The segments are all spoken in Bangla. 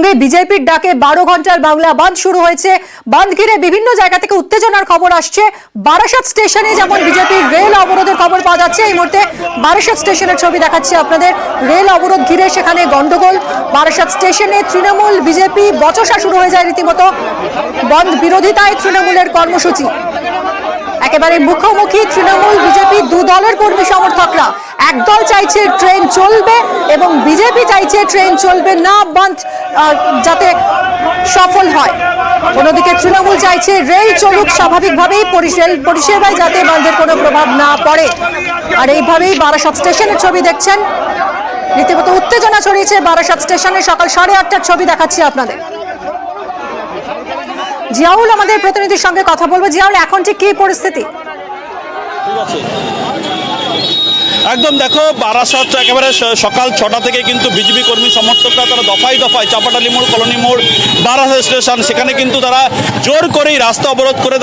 সঙ্গে বিজেপির ডাকে 12 ঘন্টার বাংলা বন্ধ শুরু হয়েছে। বন্ধ ঘিরে বিভিন্ন জায়গা থেকে উত্তেজনার খবর আসছে। বারাসাত স্টেশনে যেমন বিজেপির রেল অবরোধের খবর পাওয়া যাচ্ছে। এই মুহূর্তে বারাসাত স্টেশনের ছবি দেখাচ্ছি আপনাদের। রেল অবরোধ ঘিরে সেখানে গন্ডগোল। বারাসাত স্টেশনে তৃণমূল বিজেপি বচসা শুরু হয়ে যায় রীতিমতো। বন্ধ বিরোধিতায় তৃণমূলের কর্মসূচি। একেবারে মুখোমুখি তৃণমূল বিজেপি দু দলের কর্মী সমর্থকরা। একদল চাইছে ট্রেন চলবে এবং বিজেপি চাইছে ট্রেন চলবে না, বন্ধ যাতে সফল হয়। অন্যদিকে তৃণমূল চাইছে রেল চলুক স্বাভাবিকভাবেই, রেল পরিষেবায় যাতে বন্ধের কোনো প্রভাব না পড়ে। আর এইভাবেই বারাসাত স্টেশনের ছবি দেখছেন। রীতিমতো উত্তেজনা ছড়িয়েছে বারাসাত স্টেশনে। সকাল 8:30টার ছবি দেখাচ্ছি আপনাদের। জিয়াউল আমাদের প্রতিনিধির সঙ্গে কথা বলবো। জিয়াউল, এখন ঠিক কি পরিস্থিতি? ঠিক আছে, একদম দেখো, বারাসাত একেবারে সকাল 6টা থেকে কিন্তু বিজেপি কর্মী সমর্থকরা তারা দফায় দফায় চাপাটালি মোড়, কলোনি মোড়, বারাসাত স্টেশন, সেখানে কিন্তু তারা জোর করেই রাস্তা অবরোধ করে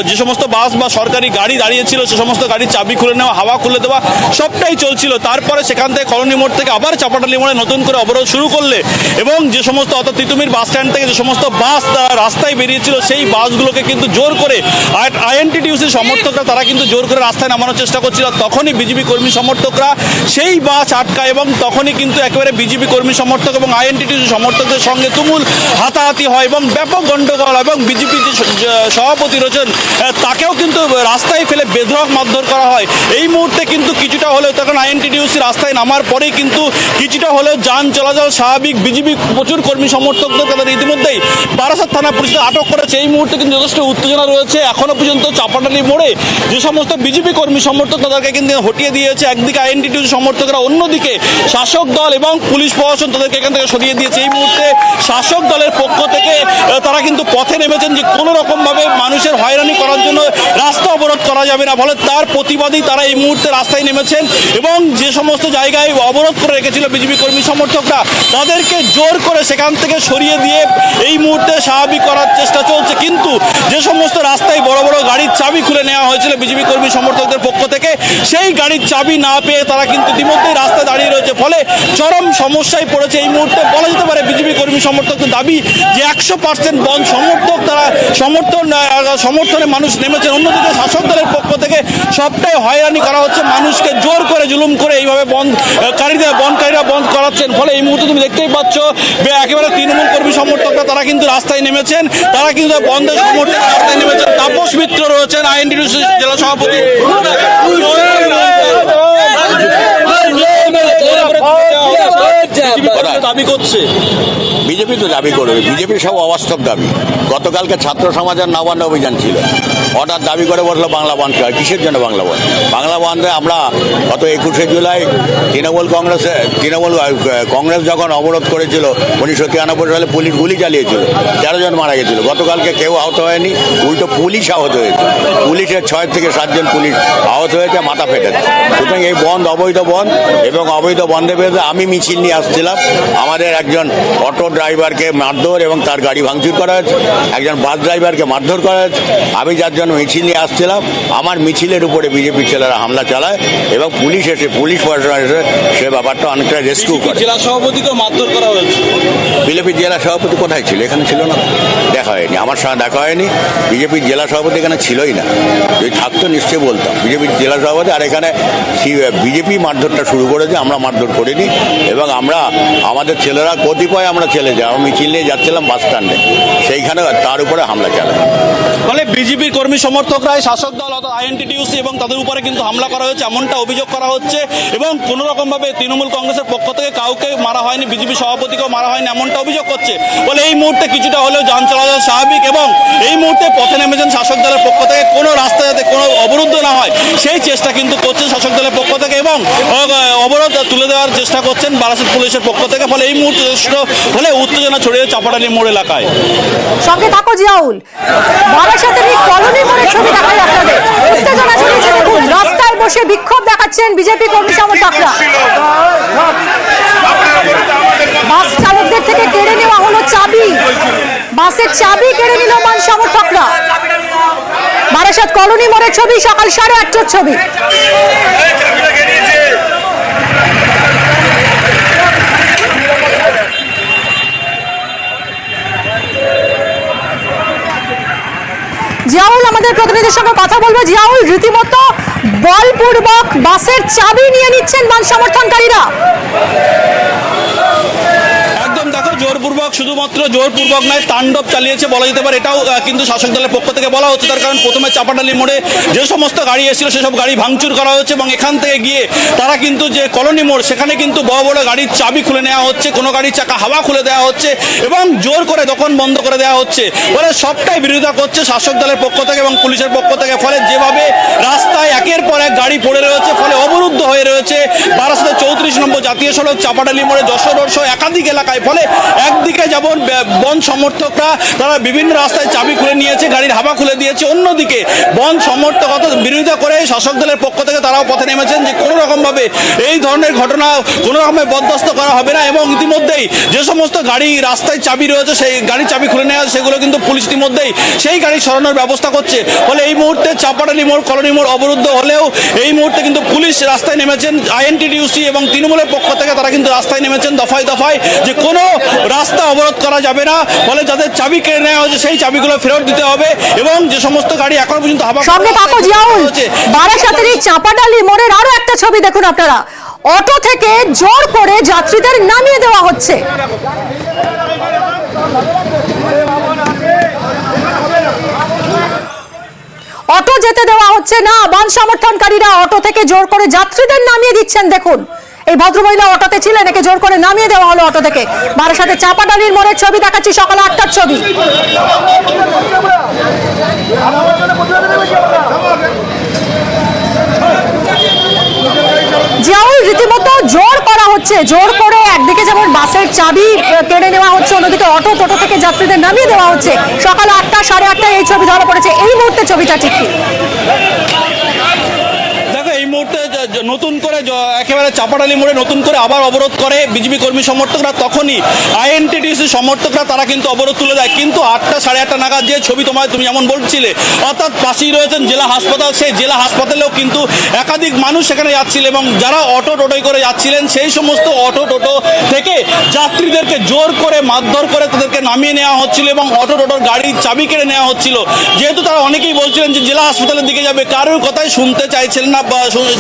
যে সমস্ত বাস বা সরকারি গাড়ি দাঁড়িয়েছিল সে সমস্ত গাড়ির চাবি খুলে নেওয়া, হাওয়া খুলে দেওয়া সবটাই চলছিল। তারপরে সেখান থেকে কলোনি মোড় থেকে আবার চাপাটালি মোড়ে নতুন করে অবরোধ শুরু করলে এবং যে সমস্ত অর্থাৎ তিতুমির বাস স্ট্যান্ড থেকে যে সমস্ত বাস রাস্তায় বেরিয়েছিল সেই বাসগুলোকে কিন্তু জোর করে আইএনটিটিউসি সমর্থকরা তারা কিন্তু জোর করে রাস্তায় নামানোর চেষ্টা করছিল। তখনই বিজেপি কর্মী সমর্থকরা সেই বাস আটকায় এবং তখনই কিন্তু একেবারে বিজেপি কর্মী সমর্থক এবং আইএনটিটিউসি সমর্থকদের সঙ্গে তুমুল হাতাহাতি হয় এবং ব্যাপক গণ্ডগোল। এবং বিজেপি যে সভাপতি রয়েছেন তাকেও কিন্তু রাস্তায় ফেলে বেধড়ক মারধর করা হয়। এই মুহূর্তে কিন্তু কিছুটা হলেও তখন আইএনটিটিউসি রাস্তায় নামার পরেই কিন্তু কিছুটা হলেও যান চলাচল স্বাভাবিক। বিজেপি প্রচুর কর্মী সমর্থকদের তাদের ইতিমধ্যেই বারাসাত থানা পুলিশ আটক করেছে। এই মুহূর্তে কিন্তু যথেষ্ট উত্তেজনা রয়েছে। এখনো পর্যন্ত চাপাটালি মোড়ে যে সমস্ত বিজেপি কর্মী সমর্থক তাদেরকে কিন্তু হটিয়ে দিয়েছে একদিকে আইএনটিটিউসি সমর্থকরা, অন্যদিকে শাসক দল এবং পুলিশ প্রশাসন তাদেরকে এখান থেকে সরিয়ে দিয়েছে। এই মুহূর্তে শাসক দলের পক্ষ থেকে তারা কিন্তু পথে নেমেছেন যে কোনো রকমভাবে মানুষের হয়রানি করার জন্য রাস্তা অবরোধ করা যাবে না, ফলে তার প্রতিবাদেই তারা এই মুহূর্তে রাস্তায় নেমেছেন এবং যে সমস্ত জায়গায় অবরোধ করে রেখেছিল বিজেপি কর্মী সমর্থকরা তাদেরকে জোর করে সেখান থেকে সরিয়ে দিয়ে এই মুহূর্তে স্বাভাবিক করার চেষ্টা চলছে। কিন্তু যে সমস্ত রাস্তায় বড় বড় গাড়ির চাবি খুলে নেওয়া হয়েছিল বিজেপি কর্মী সমর্থকদের পক্ষ থেকে, সেই গাড়ির চাবি না পেয়ে তারা কিন্তু ইতিমধ্যেই রাস্তায় দাঁড়িয়ে রয়েছে, ফলে চরম সমস্যায় পড়েছে। এই মুহূর্তে বলা যেতে পারে বিজেপি কর্মী সমর্থকদের দাবি যে 100% বন্ধ সমর্থক তারা সমর্থনে মানুষ নেমেছেন। অন্যদিকে শাসক দলের পক্ষ থেকে সবটাই হয়রানি করা হচ্ছে, মানুষকে জোর করে জুলুম করে এইভাবে বন্ধকারীরা বন্ধ করাচ্ছেন। ফলে এই মুহূর্তে তুমি দেখতেই পাচ্ছ একেবারে তৃণমূল কর্মী সমর্থকরা তারা কিন্তু রাস্তায় নেমেছেন, তারা কিন্তু বন্ধের সমর্থক রাস্তায় নেমেছেন। তাপস মিত্র রয়েছেন আইএনটিটিউসি জেলা সভাপতি। দাবি করছে বিজেপি তো দাবি করবে, বিজেপির সব অবাস্তব দাবি। গতকালকে ছাত্র সমাজের নবান্ন অভিযান ছিল, হঠাৎ দাবি করে বসলো বাংলা বন্ধ। কিসের জন্য বাংলা বন্ধ? বাংলা বন্ধে আমরা গত 21শে জুলাই তৃণমূল কংগ্রেস যখন অবরোধ করেছিল 1993 সালে পুলিশ গুলি চালিয়েছিল, 13 জন মারা গেছিল। গতকালকে কেউ আহত হয়নি, উল্টো পুলিশ আহত হয়েছে। পুলিশের 6 থেকে 7 জন পুলিশ আহত হয়েছে, মাথা ফেটেছে। সুতরাং এই বন্ধ অবৈধ বন্ধ এবং অবৈধ বন্ধের বিরুদ্ধে আমি মিছিল নিয়ে আসছিলাম। আমাদের একজন অটো ড্রাইভারকে মারধর এবং তার গাড়ি ভাঙচুর করা হয়েছে, একজন বাস ড্রাইভারকে মারধর করা হয়েছে। আমি যার জন্য মিছিল নিয়ে আসছিলাম, আমার মিছিলের উপরে বিজেপির ছেলেরা হামলা চালায় এবং পুলিশ প্রশাসন এসে সে ব্যাপারটা অনেকটা রেস্কিউ করে। জেলা সভাপতিকেও মারধর করা হয়েছে। বিজেপির জেলা সভাপতি কোথায় ছিল? এখানে ছিল না, দেখা হয়নি, আমার সঙ্গে দেখা হয়নি। বিজেপির জেলা সভাপতি এখানে ছিলই না, যদি থাকতো নিশ্চয়ই বলতাম। বিজেপির জেলা সভাপতি আর এখানে বিজেপি মারধরটা শুরু করেছে, আমরা মারধর করিনি। এবং আমাদের ছেলেরা কতিপয় আমরা ছেলে যাই, আমরা মিছিল নিয়ে যাচ্ছিলাম বাস স্ট্যান্ডে, সেইখানে তার উপরে হামলা চালায়। ফলে বিজেপির কর্মী সমর্থকরা শাসক দল অর্থাৎ আইএনটিটিউসি এবং তাদের উপরে কিন্তু হামলা করা হয়েছে এমনটা অভিযোগ করা হচ্ছে এবং কোনো রকমভাবে তৃণমূল কংগ্রেসের পক্ষ থেকে কাউকে মারা হয়নি, বিজেপি সভাপতিকেও মারা হয়নি এমনটা অভিযোগ করছে। বলে এই মুহূর্তে কিছুটা হলেও যান চলাচল স্বাভাবিক এবং এই মুহূর্তে পথে নেমেছেন শাসক দলের পক্ষ থেকে কোনো রাস্তা যাতে কোনো অবরুদ্ধ না হয় সেই চেষ্টা কিন্তু করছেন শাসক দলের পক্ষ থেকে এবং অবরোধ তুলে দেওয়ার চেষ্টা করছেন বারাসাত পুলিশের পক্ষ থেকে। ফলে এই মুহূর্তে হলে উত্তেজনা ছড়িয়ে চাপাটালি মোড় এলাকায়। সঙ্গে থাকো জিয়াউল। বারাসাতের কলোনি মোড়ের ছবি দেখাই আপনাদের। উত্তেজনা ছড়িয়েছে, দেখুন রাস্তায় বসে বিক্ষোভ দেখাচ্ছেন বিজেপি কর্মী সমর্থকরা। বাস চালকদের থেকে কেড়ে নেওয়া হলো চাবি, বাসের চাবি কেড়ে নিল মান সমর্থকরা। বারাসাত কলোনি মোড়ের ছবি, সকাল 8:30টার ছবি। আমাদের প্রতিনিধির সঙ্গে কথা বলবো। জিয়াউল, রীতিমতো বলপূর্বক বাসের চাবি নিয়ে নিচ্ছেন বাম সমর্থনকারীরা। একদম দেখো, জোরপূর্বক, শুধুমাত্র জোরপূর্বক নয়, তাণ্ডব চালিয়েছে বলা যেতে পারে। এটাও কিন্তু শাসক দলের পক্ষ থেকে বলা হচ্ছে। তার কারণ প্রথমে চাপাডালি মোড়ে যে সমস্ত গাড়ি এসেছিল সেসব গাড়ি ভাঙচুর করা হচ্ছে এবং এখান থেকে গিয়ে তারা কিন্তু যে কলোনি মোড় সেখানে কিন্তু বড় বড় গাড়ির চাবি খুলে নেওয়া হচ্ছে, কোনো গাড়ির চাকা হাওয়া খুলে দেওয়া হচ্ছে এবং জোর করে দোকান বন্ধ করে দেওয়া হচ্ছে। ফলে সবটাই বিরোধিতা করছে শাসক দলের পক্ষ থেকে এবং পুলিশের পক্ষ থেকে। ফলে যেভাবে রাস্তায় একের পর এক গাড়ি পড়ে রয়েছে, ফলে অবরুদ্ধ হয়ে রয়েছে বারাসাতে 34 নম্বর জাতীয় সড়ক, চাপাডালি মোড়ে, যশোর রোড সহ একাধিক এলাকায়। ফলে একদিকে যেমন বন সমর্থকরা তারা বিভিন্ন রাস্তায় চাবি খুলে নিয়েছে, গাড়ির হাওয়া খুলে দিয়েছে, অন্যদিকে বন সমর্থকতা বিরোধিতা করে শাসক দলের পক্ষ থেকে তারাও পথে নেমেছেন যে কোনো রকমভাবে এই ধরনের ঘটনা কোনো রকমের বরদাস্ত করা হবে না। এবং ইতিমধ্যেই যে সমস্ত গাড়ি রাস্তায় চাবি রয়েছে, সেই গাড়ির চাবি খুলে নেওয়া সেগুলো কিন্তু পুলিশ ইতিমধ্যেই সেই গাড়ি সরানোর ব্যবস্থা করছে। ফলে এই মুহূর্তে চাপাডালি মোড়, কলোনি মোড় অবরুদ্ধ হলেও এই মুহূর্তে কিন্তু পুলিশ রাস্তায় নেমেছেন। আইএনটিটিউসি এবং তৃণমূলের পক্ষ থেকে তারা কিন্তু রাস্তায় নেমেছেন দফায় দফায় যে কোনো রাস্তা অবরোধ করা যাবে না। ফলে যাদের চাবি কেড়ে নেওয়া হয়েছে সেই চাবিগুলো ফেরত দিতে হবে এবং যে সমস্ত গাড়ি এখন পর্যন্ত সঙ্গে থাকো জিয়াউল, বারাসাতের এই চাপাডালি মোড়ের আরো একটা ছবি দেখুন আপনারা। অটো থেকে জোর করে যাত্রীদের নামিয়ে দেওয়া হচ্ছে। অটো যেতে দেওয়া হচ্ছে না, বাম সমর্থনকারীরা অটো থেকে জোর করে যাত্রীদের নামিয়ে দিচ্ছেন। দেখুন, এই ভদ্রমহিলা অটোতে ছিলেন, একে জোর করে নামিয়ে দেওয়া হলো অটো থেকে। বারাসাতে চাপাডালির মোড়ের ছবি দেখাচ্ছি, সকাল 8টার ছবি। জিয়াউল, রীতিমতো জোর করা হচ্ছে, জোর করে একদিকে যেমন বাসের চাবি কেড়ে নেওয়া হচ্ছে, অন্যদিকে অটো টোটো থেকে যাত্রীদের নামিয়ে দেওয়া হচ্ছে। সকাল 8টা, 8:30 এই ছবি ধরা পড়েছে। এই মুহূর্তে ছবিটা ঠিক কি? এই মুহূর্তে নতুন করে একেবারে চাপাডালি মোড়ে নতুন করে আবার অবরোধ করে বিজেপি কর্মী সমর্থকরা। তখনই আইএনটিটিউসি সমর্থকরা তারা কিন্তু অবরোধ তুলে দেয়। কিন্তু 8টা, 8:30 নাগাদ যে ছবি তুমি যেমন বলছিলে, অর্থাৎ পাশেই রয়েছেন জেলা হাসপাতাল, সেই জেলা হাসপাতালেও কিন্তু একাধিক মানুষ সেখানে যাচ্ছিল এবং যারা অটো টোটোয় করে যাচ্ছিলেন সেই সমস্ত অটো টোটো থেকে যাত্রীদেরকে জোর করে মারধর করে তাদেরকে নামিয়ে নেওয়া হচ্ছিল এবং অটো টোটোর গাড়ির চাবি কেড়ে নেওয়া হচ্ছিল। যেহেতু তারা অনেকেই বলছিলেন যে জেলা হাসপাতালের দিকে যাবে, কারোর কথাই শুনতে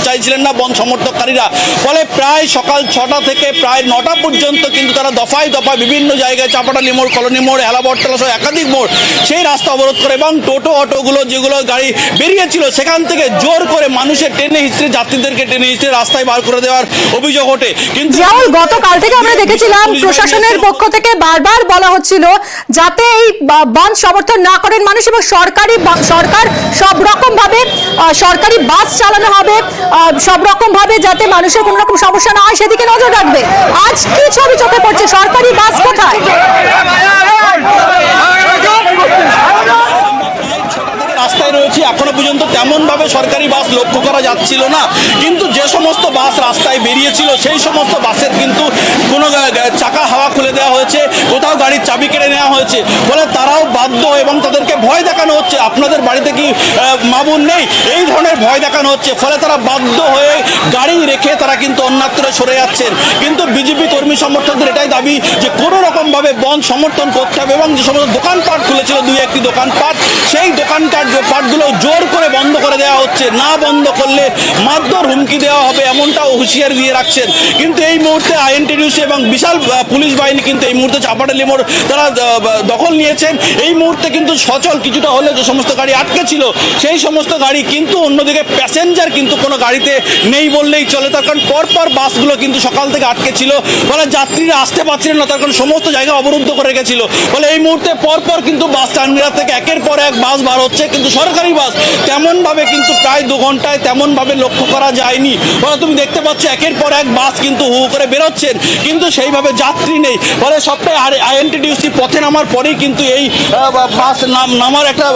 চাইছিলেন না বন সমর্থককারীরা। ফলে প্রায় সকাল 6টা থেকে প্রায় 9টা পর্যন্ত কিন্তু তারা দফায় দফায় বিভিন্ন জায়গায় চাপাডালি মোড়, কলোনি মোড়, হেলাবরতলা সহ একাধিক মোড় সেই রাস্তা অবরোধ করে এবং টোটো অটোগুলো যেগুলো গাড়ি বেরিয়েছিল সেখান থেকে জোর করে মানুষের টেনে হিচড়ে, যাত্রীদেরকে টেনে হিচড়ে রাস্তায় বার করে দেওয়ার অভিযোগ ওঠে। কিন্তু গতকাল থেকে আমরা দেখেছিলাম প্রশাসনের পক্ষ থেকে বারবার বলা হচ্ছিল যাতে এই বন্ধ সমর্থন না করেন মানুষ এবং সরকার সব রকম ভাবে সরকারি বাস চালানো হবে, সব রকম ভাবে যাতে মানুষের কোনো রকম সমস্যা না হয় সেদিকে নজর রাখবে। আজ কি ছবি চোখে পড়ছে? সরকারি বাস কোথায়? রাস্তায় রয়েছে, এখনো পর্যন্ত তেমন ভাবে সরকারি বাস লক্ষ্য করা যাচ্ছিল না। কিন্তু যে সমস্ত বাস রাস্তায় বেরিয়েছিল সেই সমস্ত বাসের কিন্তু কোনো চাকা হাওয়া খুলে দেওয়া হয়েছে, কোথাও গাড়ির চাবি কেড়ে নেওয়া হয়েছে। ফলে তারাও বাধ্য এবং তাদেরকে ভয় দেখানো হচ্ছে, আপনাদের বাড়িতে কি মা বোন নেই, এই ধরনের ভয় দেখানো হচ্ছে। ফলে তারা বাধ্য হয়ে গাড়ি রেখে তারা কিন্তু অন্যত্র সরে যাচ্ছেন। কিন্তু বিজেপি কর্মী সমর্থকদের এটাই দাবি যে কোনো রকমভাবে বন্ধ সমর্থন করতে হবে এবং যে সমস্ত দোকানপাট খুলেছিল 2-1টি দোকানপাট, সেই দোকানপাটগুলো জোর করে বন্ধ করে দেওয়া হচ্ছে। না বন্ধ করলে মারধর হুমকি দেওয়া হবে এমনটাও হুঁশিয়ারি দিয়ে রাখছেন। কিন্তু এই মুহূর্তে আইএনটিটিউসি এবং বিশাল পুলিশ বাহিনী কিন্তু এই মুহূর্তে চাপাডালি মোড় তারা দখল নিয়েছেন। এই মুহূর্তে কিন্তু সচল কিছুটা হলে যে সমস্ত গাড়ি আটকে ছিল সেই সমস্ত গাড়ি কিন্তু অন্যদিকে প্যাসেঞ্জার কিন্তু কোনো গাড়িতে নেই বললেই চলে। তার কারণ পরপর বাসগুলো কিন্তু সকাল থেকে আটকে ছিল, ফলে যাত্রীরা আসতে পারছিলেন না, তার কারণ সমস্ত জায়গা অবরুদ্ধ করে রেখেছিল। ফলে এই মুহূর্তে পরপর কিন্তু বাস টার্মিনাল থেকে একের পর এক বাস বার হচ্ছে, কিন্তু সরকারি বাস তেমনভাবে কিন্তু প্রায় 2 ঘন্টায় তেমনভাবে লক্ষ্য করা যায়নি। ফলে তুমি দেখতে পাচ্ছ একের পর এক বাস কিন্তু হু করে বেরোচ্ছেন, কিন্তু সেইভাবে যাত্রী নেই। ফলে সবটাই আইএনটিটিউসি পথে নামার পরেই কিন্তু এই বাস নামার একটা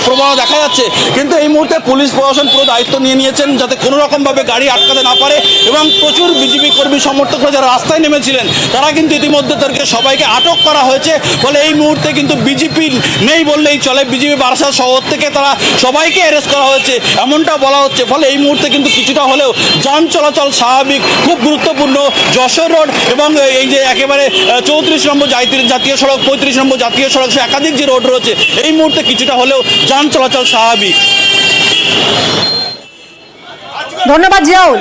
প্রবণতা দেখা যাচ্ছে। কিন্তু এই মুহূর্তে পুলিশ প্রশাসন পুরো দায়িত্ব নিয়ে নিয়েছেন যাতে কোনো রকমভাবে গাড়ি আটকাতে না পারে এবং প্রচুর বিজেপি কর্মী সমর্থকরা যারা রাস্তায় নেমেছিলেন তারা কিন্তু ইতিমধ্যে তাদেরকে সবাইকে আটক করা হয়েছে। ফলে এই মুহূর্তে কিন্তু বিজেপি নেই বললেই চলে, বিজেপি বারাসাত শহর থেকে তারা সবাইকে অ্যারেস্ট করা হয়েছে এমনটা বলা হচ্ছে। ফলে এই মুহূর্তে কিন্তু কিছুটা হলেও যান চলাচল স্বাভাবিক। খুব গুরুত্বপূর্ণ যশোর রোড এবং এই যে একেবারে 34 নম্বর জাতীয় জাতীয় সড়ক 35 নম্বর জাতীয় সড়ক সহ একাধিক যে রোড রয়েছে এই মুহূর্তে কিছুটা হলেও যান চলাচল স্বাভাবিক। ধন্যবাদ জিয়াউল।